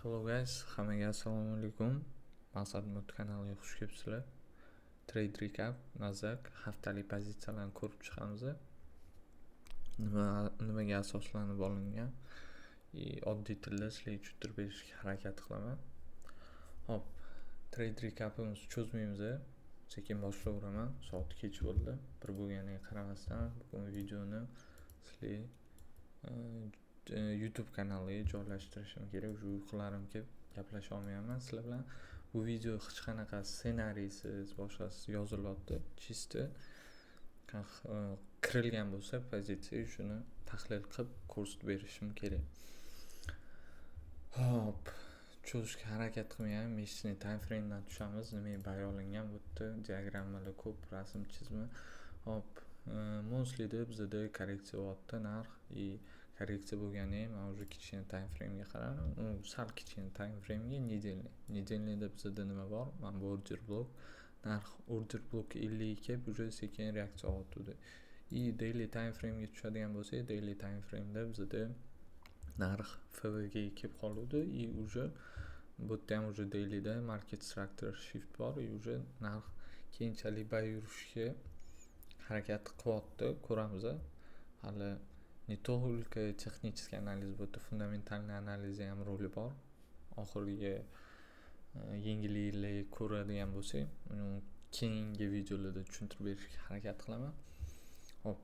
Hello guys, hammaga assalomu alaykum. Maqsad Mut kanaliga xush kelibsizlar. Trade recap, Nasdaq haftalik pozitsiyalarni ko'rib chiqamiz. Nimaga asoslanib olingan? Oddiy tilda sizlarga tushuntirib berishga harakat qilaman. Hop, trade recapimizni cho'zmaymiz. Sekin boshlayveraman. Soat kech bo'ldi. Bir bo'lganiga qaramasdan bugun videoni sizlar YouTube kanaliga joylashtirishim kerak. Uyqularim kelib gaplasha olmayapman sizlar bilan. Bu video hech qanaqa ssenariysiz, boshqasiz yozilyapti. Chista kirilgan bo'lsa pozitsiya shuni tahlil qilib ko'rsatib berishim kerak. Hop, cho'zishga harakat qilmayman. Mesni time framedan tushamiz. Nimaga bayolangan bu yerda diagrammalar ko'p, rasm chizma. Hop, mostlyda bizda korreksiya bo'lyapti narx korreksiya bo'lgani ham уже kichkina time framega qaradim. Sal kichkina time framega nedelnikda bizda nima bor? Mana bu order blok. Narx order blok 50 kelib уже sekin reaksiya olyapti. Daily time framega tushadigan bo'lsak, daily time frameda bizda narx FV ga kelib qoldi. Уже bu yerda ham уже dailyda market structure shift bor. Уже narx keyinchalik bay yurishga harakat qilyapti. Ko'ramiz. Hali не только texnik analiz, bu yerda fundamental analiz ham roli bor. Oxirgi yangiliklarni ko'radigan bo'lsak, uni keyingi videolarda tushuntirib berishga harakat qilaman. Hop,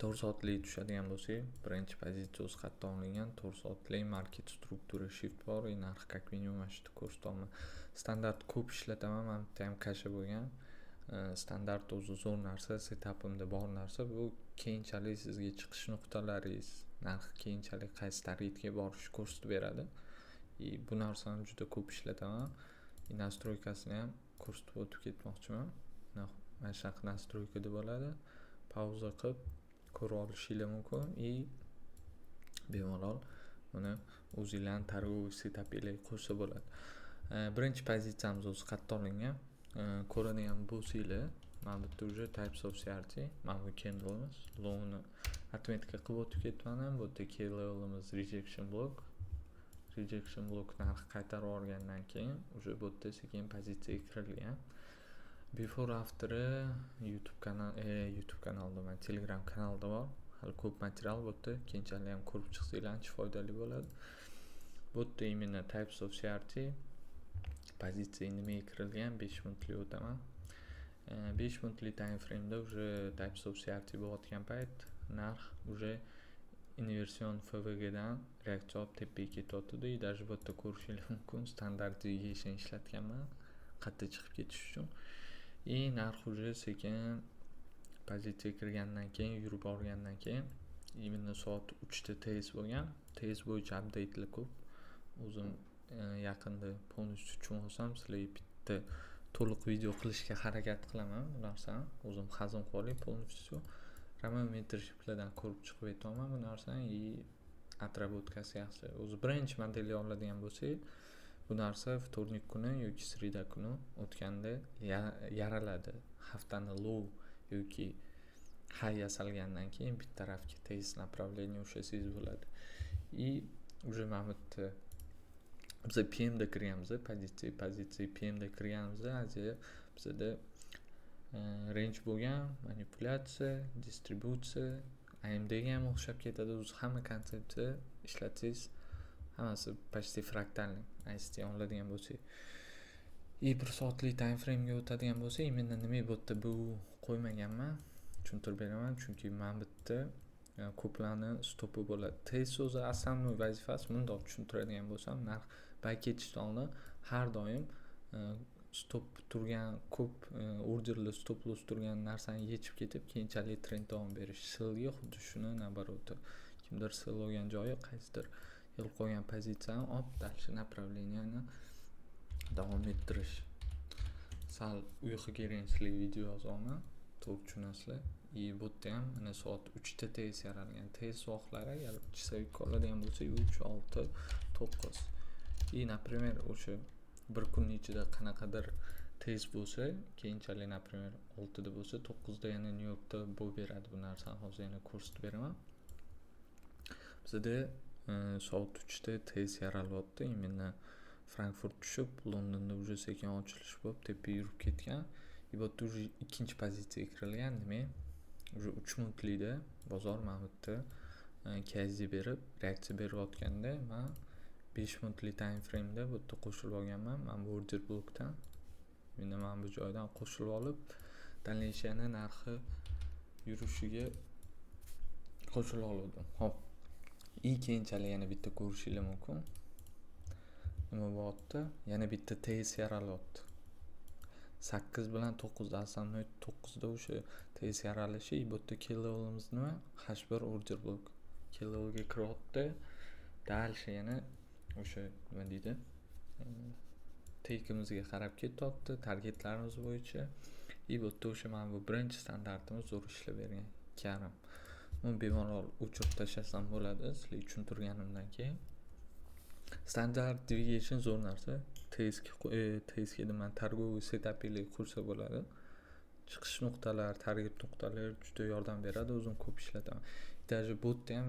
4 soatlik tushadigan bo'lsak, birinchi pozitsiya o'z qayerda olingan 4 soatlik market struktura shift bor. Narx как minimum mana shu ko'rsataman. Standart ko'p ishlataman, men bitta ham kasha bo'lgan. Standart o'zi zo'r narsa, setupimda bor narsa. Bu keyinchalik sizga chiqish nuqtalaringiz, narx keyinchalik qaysi targetga borishni ko'rsatib beradi. Bu narsani juda ko'p ishlataman. Nastroykasini ham ko'rsatib o'tib ketmoqchiman. Mana shunaqa nastroykada bo'ladi. Pauza qilib ko'rib olishingiz mumkin. Bemalol buni o'zingizlarning targ'ibot setupingizga qo'shsa bo'ladi. Birinchi pozitsiyamiz o'zi qayerda olingan? Ko'radigan bo'lsanglar, mana bu yerda уже types of CRT, mana bu candle'imiz, low'ni arifmetika qilib o'tib ketmadim. Bu yerda key level'imiz rejection block narx qaytarib yuborgandan keyin уже bu yerda sekin pozitsiyaga kirilgan. Before after'i YouTube kanalida, men Telegram kanalida bor. Hali ko'p material bu yerda, keyinchalik ham ko'rib chiqsanglar foydali bo'ladi. Bu yerda именно types of CRT pozitsiya nimaga kirilgan 5 minutlik o'taman. 5 minutlik time frame'da уже types of CRT bo'layotgan payt narx уже inversion FVG dan reaksiya olib tepaga ketyapti. Даже bu yerda ko'rishingiz mumkin, standart deviation ishlatganman qayerda chiqib ketish uchun. Narx уже sekin pozitsiyaga kirgandan keyin, yurib borgandan keyin именно soat 3 da TS bo'lgan. TS bo'yicha update'lar ko'p. O'zim yaqinda polностью tushunmasam, sizlarga bitta to'liq video qilishga harakat qilaman bu narsani. O'zim hazm qilib olay polностью. Rama mentorshiplardan ko'rib chiqib aytaman bu narsani. Отработкасы yaxshi. O'zi birinchi modelni oladigan bo'lsak, bu narsa vtornik kuni yoki sreda kuni o'tganda yaraladi. Haftani low yoki high yasalgandan keyin bitta tarafga tez направление ushlasangiz bo'ladi. Уже mana bu yerda biz PM da kirganmiz, pozitsiya PM da kirganmiz. Hozir bizda range bo'lgan, manipulyatsiya, distributsiya, AMD ga ham o'xshab ketadi. O'zi hamma konseptni ishlatsangiz, hammasi почти fraktalni. ICT oladigan bo'lsak, bir soatlik time frame ga o'tadigan bo'lsak, men nima bu yerda bu qo'ymaganman, tushuntirib beraman, chunki men bu yerda ko'plarni stopi bo'ladi. Tez o'zi основной vazifasi, bundoq tushuntiradigan bo'lsam, narx bay ketishdan oldin har doim stop turgan ko'p orderli stop loss turgan narsani yechib ketib, keyinchalik trend davom berish. Sellga xuddi shuni nabarot. Kimdir sell olgan joyi, qaysidir yil qo'ygan pozitsiyani olib, dalshi направленияni davom ettirish. Sal uyqu kerakli video yozaman, to'g'ri tushunasizlar. Bu yerda ham mana soat 3 da tez yaralgan. Tez soatlari agar chiqib qoladigan bo'lsa 3, 6, 9. Например, o'sha bir kunning ichida qanaqadir tez bo'lsa, keyinchalik например 6 da bo'lsa, 9 da yana New Yorkda bo'lib beradi bu narsani. Hozir yana ko'rsatib beraman. Bizda soat 3da tez yaralyapti. Именно Frankfurt tushib, Londonda уже sekin ochilish bo'lib, tepaga yurib ketgan. Bu yerda уже ikkinchi pozitsiyaga kirilgan. Demak, уже 3 minutlikda bozor mana bu yerda KZ berib, reaksiya berayotganda men 5 minutlik time frame'da bu yerda qo'shilib olganman. Men bu order blokdan, endi men bu joydan qo'shilib olib, tanlashini narxi yurishiga qo'shila oldim. Hop. Keyinchalik yana bitta ko'rishingiz mumkin. Nima bo'lyapti? Yana bitta tez yaralyapti. 8 bilan 9 aslida 9da o'sha tez yaralishi, bu yerda key levelimiz nima? H1 order blok. Key levelga kiryapti. Dalshi yana o'sha nima deydi? Take'imizga qarab ketyapti, targetlarimiz bo'yicha. Bu yerda o'sha mana bu birinchi standartimiz zo'r ishlab bergan. 2.5. Uni bemalol o'chirib tashlasam bo'ladi, sizlarga tushuntirganimdan keyin. Standart deviation zo'r narsa. Tezga deman targoviy setapinglar qursa bo'ladi. Chiqish nuqtalari, target nuqtalari juda yordam beradi. O'zim ko'p ishlataman. Даже botda ham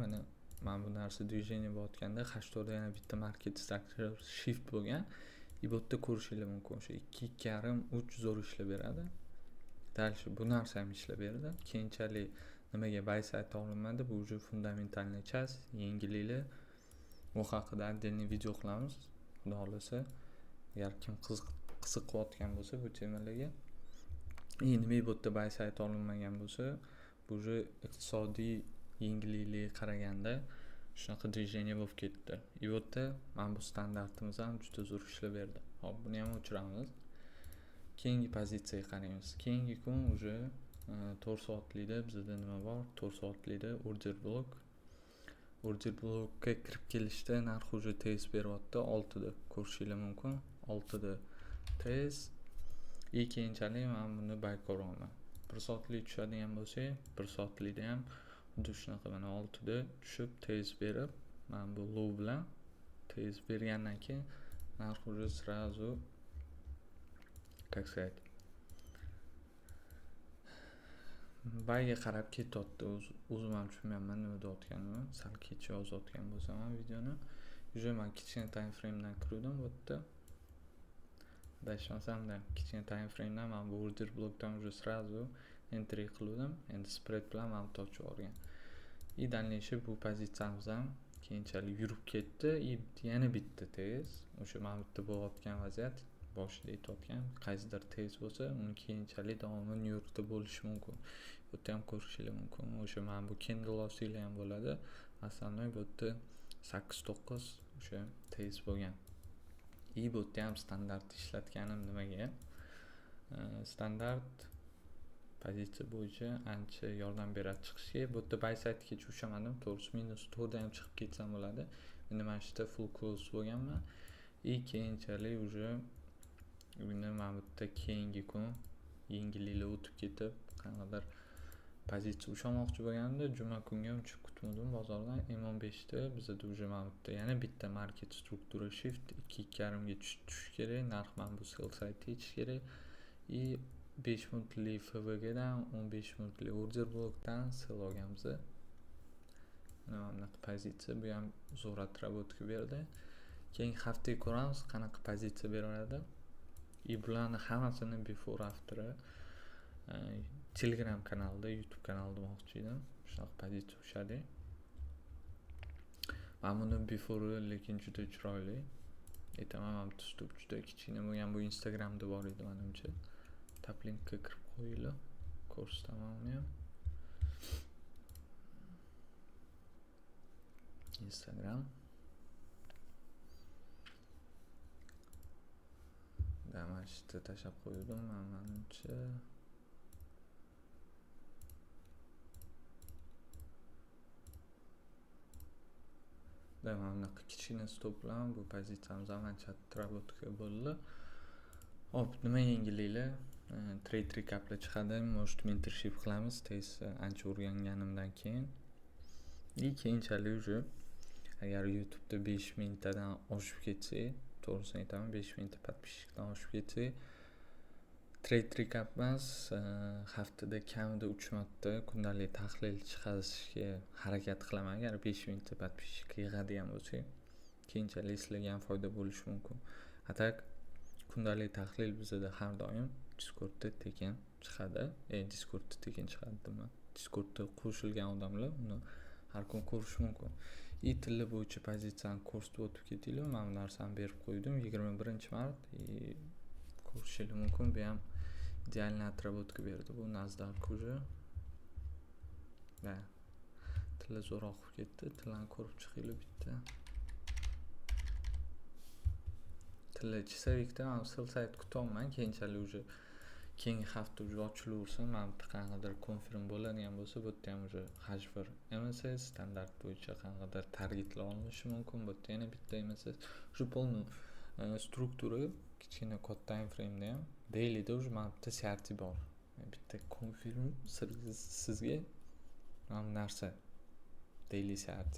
mana bu narsa движение bo'layotganda hashtoda yana bitta market structure shift bo'lgan. Bu yerda ko'rishingiz mumkin. O'sha 2.5-3 zo'r ishlab beradi. Dalshi bu narsa ham ishlab beradi. Keyinchalik nimaga buy side olinmadi? Bu уже fundamentalniy chas, yengilliklar. Bu haqida отдельный video qilamiz. Xudo xolasa, agar kim qiziqayotgan bo'lsa bu temalarga. Endi bu yerda buy side olinmagan bo'lsa, bu уже iqtisodiy yengilliklarga qaraganda shunaqa движение bo'lib ketdi. Bu yerda mana bu standartimiz ham juda zo'r ishlab berdi. Hop, buni ham o'chiramiz. Keyingi pozitsiyaga qaraymiz. Keyingi kun уже 4 soatlikda bizda nima bor? 4 soatlikda order blok. Order blokka kirib kelishda narx уже tez beryapti. 6da ko'rishingiz mumkin. 6da tez. Keyinchalik men buni buy ko'raman. 1 soatlik tushadigan bo'lsa, 1 soatlikda ham xuddi shunaqa mana 6da tushib tez berib, men bu low bilan tez bergandan keyin narx уже сразу, как сказать, buyga qarab ketyapti. O'zim ham tushunmayman nima deyotganimni. Sal kech yozayotgan bo'lsam ham videoni. Уже men kichkina time frame'dan kirdim bu yerda. Dashmasam-da kichkina time frame'dan men bu order blokdan уже сразу entry qildim. Endi spread bilan men ochib olgan. Danishi bu pozitsiyamiz ham keyinchalik yurib ketdi. Yana bitta tez. O'sha men bitta bo'layotgan vaziyat boshida aytayotgan qaysidir tez bo'lsa, uni keyinchalik davomi New Yorkda bo'lishi mumkin. Bu yerda ham ko'rishingiz mumkin. O'sha men bu candle osinglar ham bo'ladi. Masalan, bu yerda 8-9 o'sha tez bo'lgan. Bu yerda ham standart ishlatganim nimaga? Standart pozitsiya bo'yicha ancha yordam beradi chiqishga. Bu yerda buy side'ga tushamadim. To'g'risi -4 da ham chiqib ketsam bo'ladi. Endi mana shu yerda full close bo'lganman. Keyinchalik уже buni mana bu yerda keyingi kun yengilliklar o'tib ketib, qanaqadir pozitsiya ushlamoqchi bo'lganimda juma kunga uncha kutmadim bozordan. M15da bizda уже mana bu yerda yana bitta market struktura shift 2.5 ga tushish kerak. Narx mana bu sell side yechish kerak. 5 minutlik FVGdan 15 minutlik order blokdan sell olganmiz. Mana bunaqa pozitsiya, bu ham zo'r atrabotga berdi. Keyingi haftaga ko'ramiz qanaqa pozitsiya beradi. Bularni hammasini before after Telegram kanalida, YouTube kanalida demoqchi edim. Shunaqa pozitsiya ushadi. Mana buni before lekin juda chiroyli. Aytaman, men tutib juda kichkina bo'lgan, bu Instagramda bor edi menimcha. Tap linkga kirib qo'yinglar. Ko'rsataman uni ham. Instagram. Damashda tashab qo'ydim menimcha. Bunaqa kichkina stop bilan bu pozitsiyamiz ancha atrabotga bo'ldi. Hop, nima yengilliklar? Trade recaplar chiqadi. Может, mentorship qilamiz tez ancha o'rganganimdan keyin. Keyinchalik уже agar YouTube'da 5 mingtadan oshib ketsa, to'g'risini aytaman, 5 mingta podpishchikdan oshib ketsa, Trade recap emas, haftada kamida 3 marta kundalik tahlil chiqarishga harakat qilaman. Agar 5 mingta подписчик yig'adigan bo'lsak, keyinchalik sizlarga ham foyda bo'lishi mumkin. Atak kundalik tahlil bizda har doim Discordda tekin chiqadi. Discordda tekin chiqadi deyman. Discordda qo'shilgan odamlar uni har kun ko'rish mumkin. Tilla bo'yicha pozitsiyani ko'rsatib o'tib ketinglar. Men bu narsani berib qo'ydim 21-mart. Ko'rishingiz mumkin. Bu ham idealniy отработка berdi. Bu NASDAQ уже. Tilla zo'roq bo'lib ketdi. Tillani ko'rib chiqinglar bitta. Tilla chisavikda men sil sayt kutolman. Keyinchalik уже keyingi hafta уже ochilaversin. Men qanaqadir konfirm bo'ladigan bo'lsa, bu yerda ham уже H1 MSS standart bo'yicha qanaqadir targetlar olinishi mumkin. Bu yerda yana bitta MSS. Shu polni struktura kichkina katta time frame'da ham dailyda уже mana bitta CRT bor. Bitta konfirm sizga mana bu narsa daily CRT.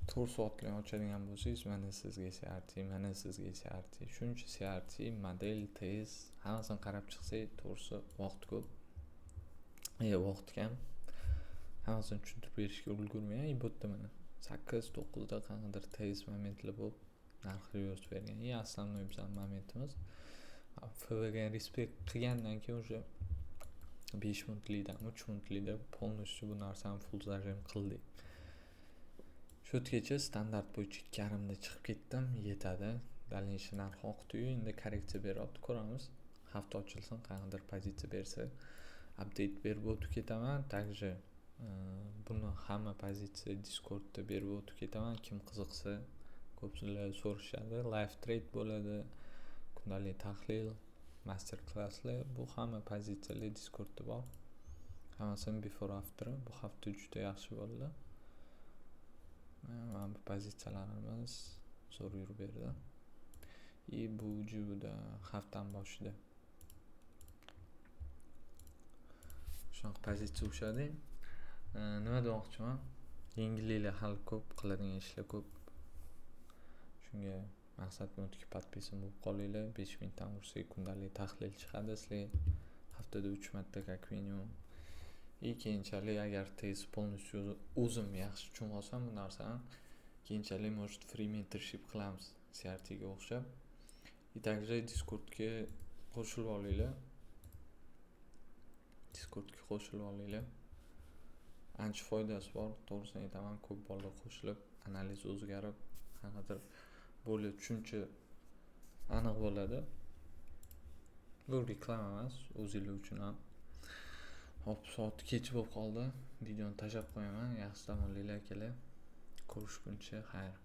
4 soatlik ochadigan bo'lsangiz, mana sizga CRT, mana sizga CRT. Shuncha CRT, model, tez, hammasini qarab chiqsak, to'g'risi vaqt ko'p. Vaqt kam. Hammasini tushuntirib berishga ulgurmayman. Bu yerda mana 8-9 da qanaqadir tez momentlar bo'lib, narxlar yo'rtib bergan. Asosiy bizning momentimiz. FVG respekt qilgandan keyin уже 5 minutlikdan 3 minutlikda полностью bu narsani full zajim qildik. Shu yergacha standart bo'yicha 2,5 da chiqib ketdim, yetadi. Dальнейший narx oqdi-yu, endi korreksiya beryapti, ko'ramiz. Hafta ochilsin, qanaqadir pozitsiya bersa, update berib o'tib ketaman. Также buni hamma pozitsiya Discordda berib o'tib ketaman. Kim qiziqsa, ko'pchilik so'rashadi. Live trade bo'ladi, kundalik tahlil, master klasslar, bu hamma pozitsiyalar Discordda bor. Hammasini before after bu hafta juda yaxshi bo'ldi. Mana bu pozitsiyalarimiz zo'r yurib berdi. Bu juda haftaning boshida shunaqa pozitsiya ushadi. Nima demoqchiman? Yengilliklar hali ko'p, qiladigan ishlar ko'p. Shunga maqsad buniki podpisan bo'lib qolinglar. 5000 dan ursak kundalik tahlil chiqadi sizlar. Haftada 3 marta как minimum. Keyinchalik agar tez полностью o'zim yaxshi tushunib olsam bu narsani, keyinchalik может free mentorship qilamiz CRT ga o'xshab. Также Discordga qo'shilib olinglar. Discordga qo'shilib olinglar. Ancha foydasi bor, to'g'risini aytaman. Ko'p bolalar qo'shilib, analiz o'zgarib, qanaqadir bo'lib tushuncha aniq bo'ladi. Bu reklama emas, o'zinglar uchun ham. Hop, soat kech bo'lib qoldi. Videoni tashlab qo'yaman. Yaxshi dam olinglar akalar. Ko'rishguncha xayr.